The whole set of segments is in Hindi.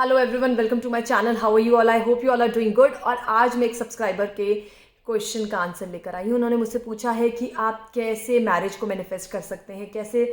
Hello everyone, welcome to my channel. How are you all? I hope you all are doing good. और आज मैं एक सब्सक्राइबर के क्वेश्चन का आंसर लेकर आई हूँ। उन्होंने मुझसे पूछा है कि आप कैसे मैरिज को मैनिफेस्ट कर सकते हैं, कैसे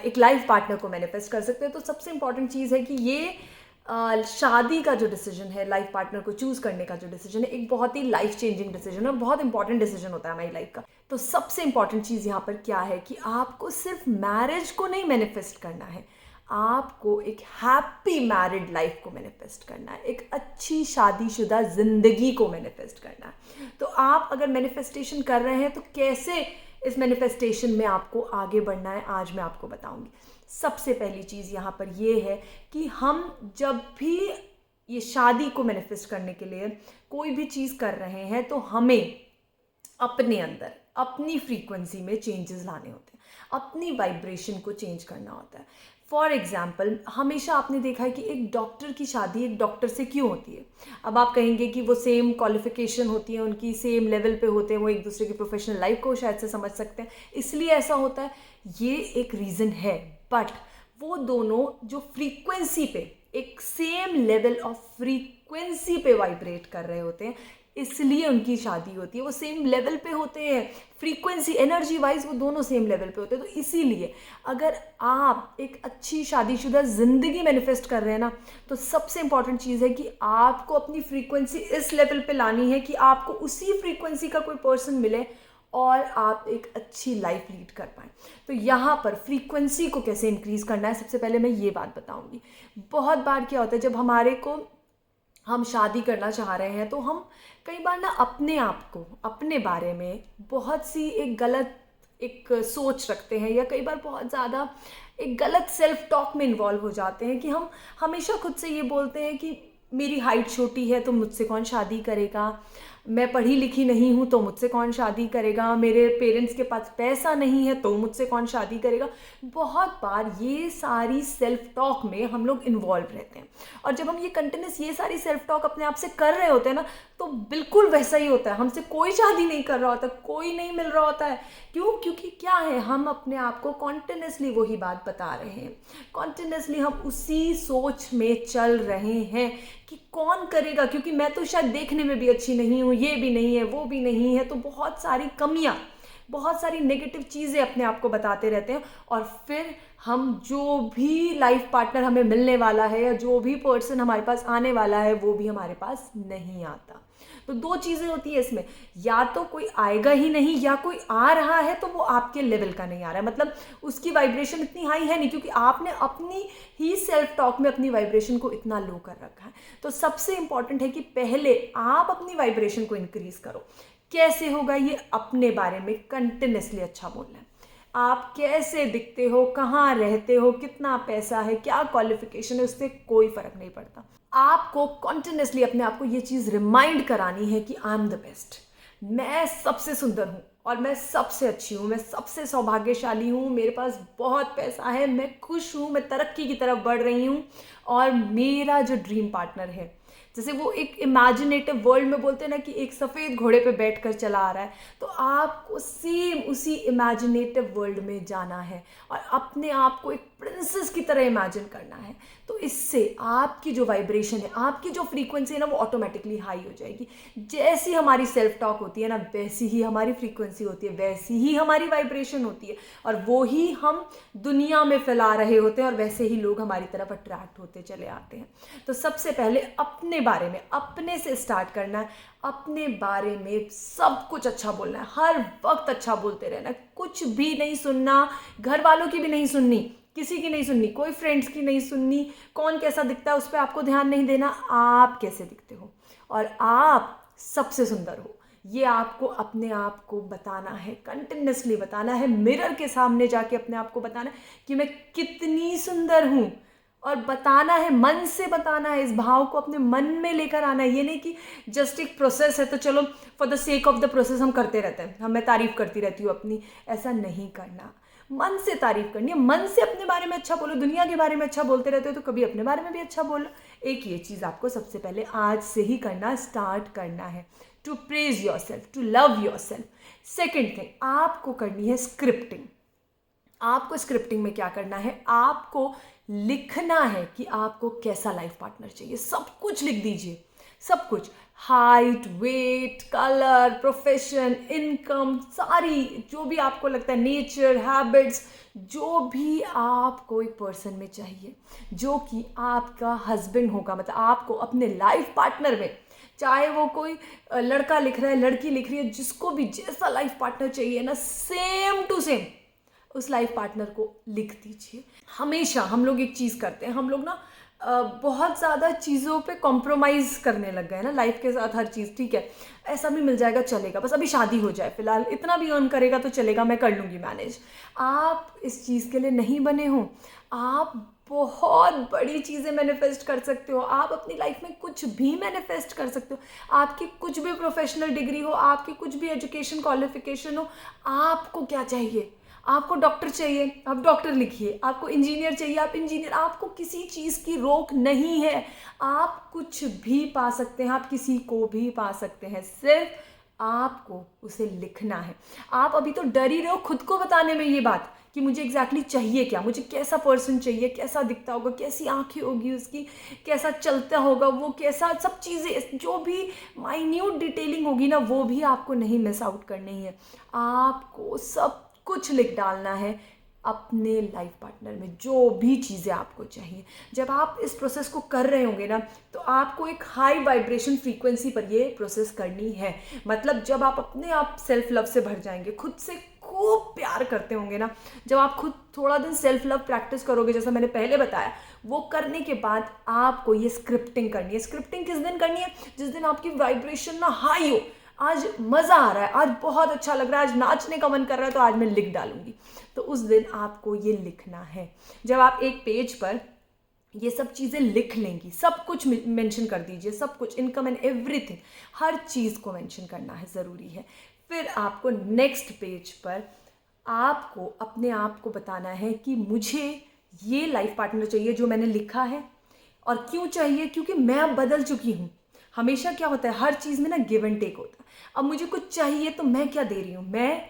एक लाइफ पार्टनर को मैनिफेस्ट कर सकते हैं। तो सबसे इंपॉर्टेंट चीज़ है कि ये शादी का जो डिसीजन है, लाइफ पार्टनर को चूज़ करने का जो डिसीजन है, एक बहुत ही लाइफ चेंजिंग डिसीजन है, बहुत इंपॉर्टेंट डिसीजन होता है हमारी लाइफ का। तो सबसे इंपॉर्टेंट चीज़ यहाँ पर क्या है कि आपको सिर्फ मैरिज को नहीं मैनिफेस्ट करना है, आपको एक हैप्पी मैरिड लाइफ को मैनिफेस्ट करना है, एक अच्छी शादीशुदा ज़िंदगी को मैनिफेस्ट करना है। तो आप अगर मैनिफेस्टेशन कर रहे हैं तो कैसे इस मैनिफेस्टेशन में आपको आगे बढ़ना है, आज मैं आपको बताऊंगी। सबसे पहली चीज़ यहाँ पर ये है कि हम जब भी ये शादी को मैनिफेस्ट करने के लिए कोई भी चीज़ कर रहे हैं तो हमें अपने अंदर अपनी फ्रीक्वेंसी में चेंजेस लाने होते हैं, अपनी वाइब्रेशन को चेंज करना होता है। फॉर एग्जाम्पल, हमेशा आपने देखा है कि एक डॉक्टर की शादी एक डॉक्टर से क्यों होती है। अब आप कहेंगे कि वो सेम क्वालिफिकेशन होती है, उनकी सेम लेवल पे होते हैं, वो एक दूसरे की प्रोफेशनल लाइफ को शायद से समझ सकते हैं, इसलिए ऐसा होता है। ये एक रीज़न है, बट वो दोनों जो फ्रीक्वेंसी पे एक सेम लेवल ऑफ फ्रीक्वेंसी पे वाइब्रेट कर रहे होते हैं, इसलिए उनकी शादी होती है। वो सेम लेवल पे होते हैं, फ्रीक्वेंसी एनर्जी वाइज वो दोनों सेम लेवल पे होते हैं। तो इसीलिए अगर आप एक अच्छी शादीशुदा ज़िंदगी मैनिफेस्ट कर रहे हैं ना, तो सबसे इंपॉर्टेंट चीज़ है कि आपको अपनी फ्रीक्वेंसी इस लेवल पे लानी है कि आपको उसी फ्रीक्वेंसी का कोई पर्सन मिले और आप एक अच्छी लाइफ लीड कर पाएँ। तो यहाँ पर फ्रीक्वेंसी को कैसे इंक्रीज़ करना है, सबसे पहले मैं ये बात बताऊँगी। बहुत बार क्या होता है, जब हम शादी करना चाह रहे हैं तो हम कई बार ना अपने आप को, अपने बारे में बहुत सी एक गलत एक सोच रखते हैं, या कई बार बहुत ज़्यादा एक गलत सेल्फ टॉक में इन्वॉल्व हो जाते हैं कि हम हमेशा खुद से ये बोलते हैं कि मेरी हाइट छोटी है तो मुझसे कौन शादी करेगा, मैं पढ़ी लिखी नहीं हूँ तो मुझसे कौन शादी करेगा, मेरे पेरेंट्स के पास पैसा नहीं है तो मुझसे कौन शादी करेगा। बहुत बार ये सारी सेल्फ टॉक में हम लोग इन्वॉल्व रहते हैं, और जब हम ये कंटिन्यूस ये सारी सेल्फ टॉक अपने आप से कर रहे होते हैं ना, तो बिल्कुल वैसा ही होता है। हमसे कोई शादी नहीं कर रहा होता, कोई नहीं मिल रहा होता है। क्यों? क्योंकि क्या है, हम अपने आप को कॉन्टिन्यूसली वही बात बता रहे हैं, कॉन्टिन्यूसली हम उसी सोच में चल रहे हैं कि कौन करेगा, क्योंकि मैं तो शायद देखने में भी अच्छी नहीं हूँ, ये भी नहीं है, वो भी नहीं है। तो बहुत सारी कमियाँ, बहुत सारी नेगेटिव चीज़ें अपने आप को बताते रहते हैं, और फिर हम जो भी लाइफ पार्टनर हमें मिलने वाला है या जो भी पर्सन हमारे पास आने वाला है, वो भी हमारे पास नहीं आता। तो दो चीज़ें होती है इसमें, या तो कोई आएगा ही नहीं, या कोई आ रहा है तो वो आपके लेवल का नहीं आ रहा है, मतलब उसकी वाइब्रेशन इतनी हाई है नहीं, क्योंकि आपने अपनी ही सेल्फ टॉक में अपनी वाइब्रेशन को इतना लो कर रखा है। तो सबसे इंपॉर्टेंट है कि पहले आप अपनी वाइब्रेशन को इंक्रीज करो। कैसे होगा ये? अपने बारे में कंटिन्यूसली अच्छा बोलना है। आप कैसे दिखते हो, कहाँ रहते हो, कितना पैसा है, क्या क्वालिफिकेशन है, उससे कोई फर्क नहीं पड़ता। आपको कॉन्टिन्यूसली अपने आप को ये चीज़ रिमाइंड करानी है कि आई एम द बेस्ट, मैं सबसे सुंदर हूँ और मैं सबसे अच्छी हूँ, मैं सबसे सौभाग्यशाली हूँ, मेरे पास बहुत पैसा है, मैं खुश हूँ, मैं तरक्की की तरफ बढ़ रही हूँ, और मेरा जो ड्रीम पार्टनर है, जैसे वो एक इमेजिनेटिव वर्ल्ड में बोलते हैं ना कि एक सफ़ेद घोड़े पे बैठकर चला आ रहा है, तो आपको सेम उसी इमेजिनेटिव वर्ल्ड में जाना है और अपने आप को एक प्रिंसेस की तरह इमेजिन करना है। तो इससे आपकी जो वाइब्रेशन है, आपकी जो फ्रीक्वेंसी है ना, वो ऑटोमेटिकली हाई हो जाएगी। जैसी हमारी सेल्फ टॉक होती है ना, वैसी ही हमारी फ्रीक्वेंसी होती है, वैसी ही हमारी वाइब्रेशन होती है, और वो ही हम दुनिया में फैला रहे होते हैं, और वैसे ही लोग हमारी तरफ अट्रैक्ट होते चले आते हैं। तो सबसे पहले अपने बारे में, अपने से स्टार्ट करना है। अपने बारे में सब कुछ अच्छा बोलना है, हर वक्त अच्छा बोलते रहना है, कुछ भी नहीं सुनना, घर वालों की भी नहीं सुननी, किसी की नहीं सुननी, कोई फ्रेंड्स की नहीं सुननी, कौन कैसा दिखता है उस पर आपको ध्यान नहीं देना, आप कैसे दिखते हो और आप सबसे सुंदर हो, ये आपको अपने आप को बताना है, कंटिन्यूसली बताना है, मिरर के सामने जाके अपने आप को बताना है कि मैं कितनी सुंदर हूँ, और बताना है, मन से बताना है, इस भाव को अपने मन में लेकर आना है। ये नहीं कि जस्ट एक प्रोसेस है तो चलो for the sake of the process हम करते रहते हैं, मैं तारीफ करती रहती हूँ अपनी, ऐसा नहीं करना। मन से तारीफ करनी है, मन से अपने बारे में अच्छा बोलो। दुनिया के बारे में अच्छा बोलते रहते हो तो कभी अपने बारे में भी अच्छा बोलो। एक ये चीज़ आपको सबसे पहले आज से ही करना स्टार्ट करना है, to praise yourself, to love yourself. Second thing, आपको करनी है स्क्रिप्टिंग। आपको स्क्रिप्टिंग में क्या करना है, आपको लिखना है कि आपको कैसा लाइफ पार्टनर चाहिए। सब कुछ लिख दीजिए, सब कुछ, height, weight, colour, profession, income, सारी जो भी आपको लगता है, नेचर, हैबिट्स, जो भी आपको एक पर्सन में चाहिए जो कि आपका हस्बैंड होगा, मतलब आपको अपने लाइफ पार्टनर में, चाहे वो कोई लड़का लिख रहा है, लड़की लिख रही है, जिसको भी जैसा लाइफ पार्टनर चाहिए ना, सेम टू सेम उस लाइफ पार्टनर को लिख दीजिए। हमेशा हम लोग एक चीज़ करते हैं, हम लोग ना बहुत ज़्यादा चीज़ों पे कॉम्प्रोमाइज़ करने लग गए ना लाइफ के साथ, हर चीज़ ठीक है, ऐसा भी मिल जाएगा चलेगा, बस अभी शादी हो जाए, फिलहाल इतना भी अर्न करेगा तो चलेगा, मैं कर लूँगी मैनेज। आप इस चीज़ के लिए नहीं बने हो। आप बहुत बड़ी चीज़ें मैनिफेस्ट कर सकते हो, आप अपनी लाइफ में कुछ भी मैनिफेस्ट कर सकते हो। आपकी कुछ भी प्रोफेशनल डिग्री हो, आपकी कुछ भी एजुकेशन क्वालिफिकेशन हो, आपको क्या चाहिए? आपको डॉक्टर चाहिए, आप डॉक्टर लिखिए, आपको इंजीनियर चाहिए, आप इंजीनियर, आपको किसी चीज़ की रोक नहीं है। आप कुछ भी पा सकते हैं, आप किसी को भी पा सकते हैं, सिर्फ आपको उसे लिखना है। आप अभी तो डर ही रहे हो खुद को बताने में ये बात कि मुझे एग्जैक्टली चाहिए क्या, मुझे कैसा पर्सन चाहिए, कैसा दिखता होगा, कैसी आंखें होगी उसकी, कैसा चलता होगा वो, कैसा, सब चीज़ें जो भी माइन्यूट डिटेलिंग होगी ना, वो भी आपको नहीं मिस आउट करनी है। आपको सब कुछ लिख डालना है अपने लाइफ पार्टनर में, जो भी चीज़ें आपको चाहिए। जब आप इस प्रोसेस को कर रहे होंगे ना, तो आपको एक हाई वाइब्रेशन फ्रीक्वेंसी पर ये प्रोसेस करनी है। मतलब जब आप अपने आप सेल्फ लव से भर जाएंगे, खुद से खूब प्यार करते होंगे ना, जब आप खुद थोड़ा दिन सेल्फ लव प्रैक्टिस करोगे, जैसा मैंने पहले बताया, वो करने के बाद आपको ये स्क्रिप्टिंग करनी है। स्क्रिप्टिंग किस दिन करनी है? जिस दिन आपकी वाइब्रेशन ना हाई हो, आज मज़ा आ रहा है, आज बहुत अच्छा लग रहा है, आज नाचने का मन कर रहा है, तो आज मैं लिख डालूंगी, तो उस दिन आपको ये लिखना है। जब आप एक पेज पर ये सब चीज़ें लिख लेंगी, सब कुछ मेंशन कर दीजिए, सब कुछ, इनकम एंड एवरीथिंग, हर चीज़ को मेंशन करना है, ज़रूरी है। फिर आपको नेक्स्ट पेज पर आपको अपने आप को बताना है कि मुझे ये लाइफ पार्टनर चाहिए जो मैंने लिखा है। और क्यों चाहिए? क्योंकि मैं अब बदल चुकी हूँ। हमेशा क्या होता है, हर चीज़ में ना गिव एंड टेक होता है। अब मुझे कुछ चाहिए तो मैं क्या दे रही हूँ, मैं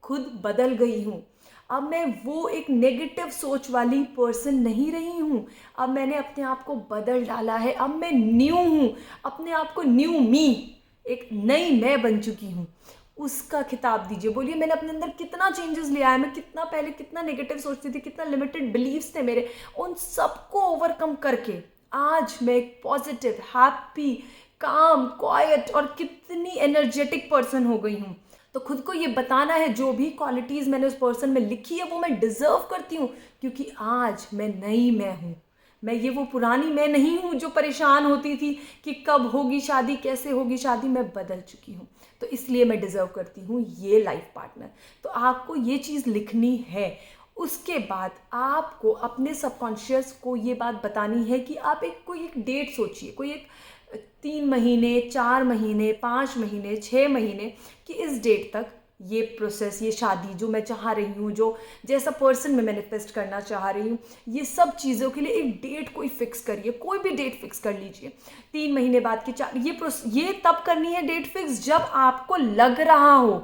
खुद बदल गई हूँ। अब मैं वो एक नेगेटिव सोच वाली पर्सन नहीं रही हूँ, अब मैंने अपने आप को बदल डाला है, अब मैं न्यू हूँ, अपने आप को न्यू मी, एक नई मैं बन चुकी हूँ। उसका खिताब दीजिए, बोलिए मैंने अपने अंदर कितना चेंजेस लिया है, मैं कितना पहले कितना नेगेटिव सोचती थी, कितना लिमिटेड बिलीव्स थे मेरे, उन सबको ओवरकम करके आज मैं एक पॉजिटिव, हैप्पी, काम, क्वाइट और कितनी एनर्जेटिक पर्सन हो गई हूँ। तो खुद को ये बताना है, जो भी क्वालिटीज़ मैंने उस पर्सन में लिखी है वो मैं डिज़र्व करती हूँ, क्योंकि आज मैं नई मैं हूँ। मैं ये वो पुरानी मैं नहीं हूँ जो परेशान होती थी कि कब होगी शादी, कैसे होगी शादी। मैं बदल चुकी हूँ, तो इसलिए मैं डिज़र्व करती हूँ ये लाइफ पार्टनर। तो आपको ये चीज़ लिखनी है। उसके बाद आपको अपने सबकॉन्शियस को ये बात बतानी है कि आप कोई एक डेट सोचिए, कोई एक 3 महीने, 4 महीने, 5 महीने, 6 महीने कि इस डेट तक ये प्रोसेस, ये शादी जो मैं चाह रही हूँ, जो जैसा पर्सन मैं मैनिफेस्ट करना चाह रही हूँ, ये सब चीज़ों के लिए एक डेट कोई फिक्स करिए। कोई भी डेट फिक्स कर लीजिए, 3 महीने बाद की 4, ये तब करनी है डेट फिक्स जब आपको लग रहा हो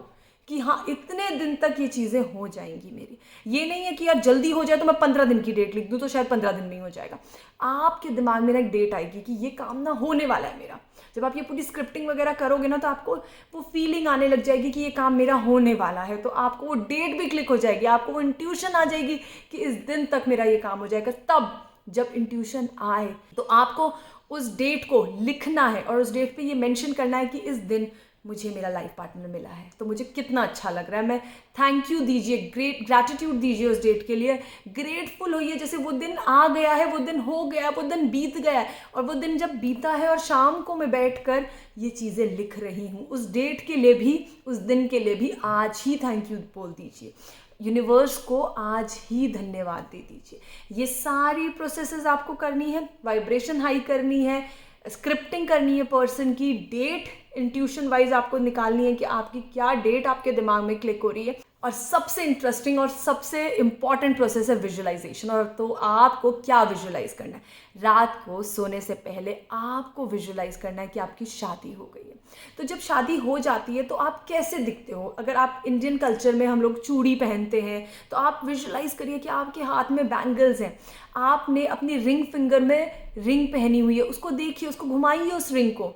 कि हाँ इतने दिन तक ये चीज़ें हो जाएंगी मेरी। ये नहीं है कि यार जल्दी हो जाए तो मैं 15 दिन की डेट लिख दूँ तो शायद 15 दिन नहीं हो जाएगा। आपके दिमाग में ना एक डेट आएगी कि ये काम ना होने वाला है मेरा। जब आप ये पूरी स्क्रिप्टिंग वगैरह करोगे ना, तो आपको वो फीलिंग आने लग जाएगी कि ये काम मेरा होने वाला है, तो आपको वो डेट भी क्लिक हो जाएगी, आपको वो इंट्यूशन आ जाएगी कि इस दिन तक मेरा ये काम हो जाएगा। तब जब इंट्यूशन आए तो आपको उस डेट को लिखना है और उस डेट पे ये मेंशन करना है कि इस दिन मुझे मेरा लाइफ पार्टनर मिला है, तो मुझे कितना अच्छा लग रहा है। मैं थैंक यू दीजिए, ग्रैटिट्यूड दीजिए उस डेट के लिए, ग्रेटफुल होइए जैसे वो दिन आ गया है, वो दिन हो गया, वो दिन बीत गया है, और वो दिन जब बीता है और शाम को मैं बैठकर ये चीज़ें लिख रही हूँ, उस डेट के लिए भी, उस दिन के लिए भी आज ही थैंक यू बोल दीजिए। यूनिवर्स को आज ही धन्यवाद दे दीजिए। ये सारी प्रोसेसेस आपको करनी है, वाइब्रेशन हाई करनी है, स्क्रिप्टिंग करनी है पर्सन की, डेट इंट्यूशन वाइज आपको निकालनी है कि आपकी क्या डेट आपके दिमाग में क्लिक हो रही है, और सबसे इंटरेस्टिंग और सबसे इम्पॉर्टेंट प्रोसेस है विजुअलाइजेशन। और तो आपको क्या विजुअलाइज करना है, रात को सोने से पहले आपको विजुअलाइज करना है कि आपकी शादी हो गई है। तो जब शादी हो जाती है तो आप कैसे दिखते हो, अगर आप इंडियन कल्चर में हम लोग चूड़ी पहनते हैं तो आप विजुअलाइज करिए कि आपके हाथ में बैंगल्स हैं, आपने अपनी रिंग फिंगर में रिंग पहनी हुई है, उसको देखिए, उसको घुमाइए उस रिंग को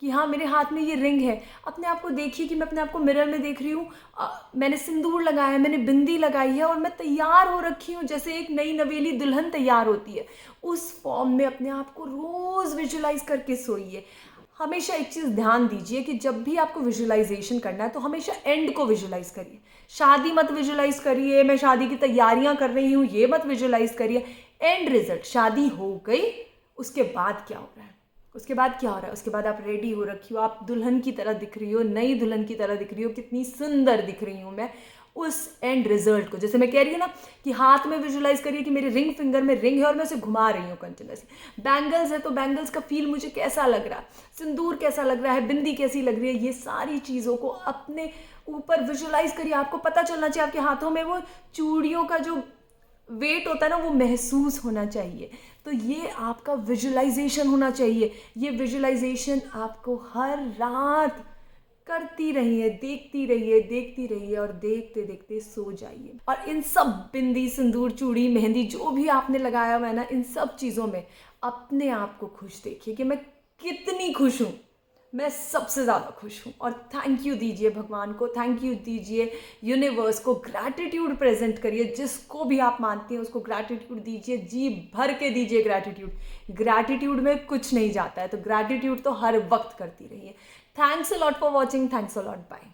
कि हाँ मेरे हाथ में ये रिंग है। अपने आप को देखिए कि मैं अपने आप को मिरर में देख रही हूँ, मैंने सिंदूर लगाया है, मैंने बिंदी लगाई है और मैं तैयार हो रखी हूँ जैसे एक नई नवेली दुल्हन तैयार होती है। उस फॉर्म में अपने आप को रोज़ विजुअलाइज करके सोइए। हमेशा एक चीज़ ध्यान दीजिए कि जब भी आपको विजुअलाइजेशन करना है तो हमेशा एंड को विजुअलाइज करिए। शादी मत विजुअलाइज करिए, मैं शादी की तैयारियां कर रही हूँ, ये मत विजुअलाइज करिए। एंड रिजल्ट, शादी हो गई, उसके बाद क्या हो रहा है, उसके बाद क्या हो रहा है, उसके बाद आप रेडी हो रखी हो, आप दुल्हन की तरह दिख रही हो, नई दुल्हन की तरह दिख रही हो, कितनी सुंदर दिख रही हूँ मैं। उस एंड रिजल्ट को, जैसे मैं कह रही हूँ ना कि हाथ में विजुअलाइज करिए कि मेरे रिंग फिंगर में रिंग है और मैं उसे घुमा रही हूँ कंटिन्यूसली। बैंगल्स है तो बैंगल्स का फील मुझे कैसा लग रहा है, सिंदूर कैसा लग रहा है, बिंदी कैसी लग रही है, ये सारी चीज़ों को अपने ऊपर विजुअलाइज करिए। आपको पता चलना चाहिए, आपके हाथों में वो चूड़ियों का जो वेट होता है ना वो महसूस होना चाहिए। तो ये आपका विजुअलाइजेशन होना चाहिए। ये विजुअलाइजेशन आपको हर रात करती रहिए, देखती रहिए, देखती रहिए और देखते देखते सो जाइए। और इन सब बिंदी, सिंदूर, चूड़ी, मेहंदी जो भी आपने लगाया हुआ है ना, इन सब चीज़ों में अपने आप को खुश देखिए कि मैं कितनी खुश हूँ, मैं सबसे ज़्यादा खुश हूँ। और थैंक यू दीजिए भगवान को, थैंक यू दीजिए यूनिवर्स को, ग्रैटिट्यूड प्रेजेंट करिए, जिसको भी आप मानते हैं उसको ग्रैटिट्यूड दीजिए, जी भर के दीजिए ग्रैटिट्यूड। ग्रैटिट्यूड में कुछ नहीं जाता है, तो ग्रैटिट्यूड तो हर वक्त करती रहिए। Thanks a lot for watching, thanks a lot, bye.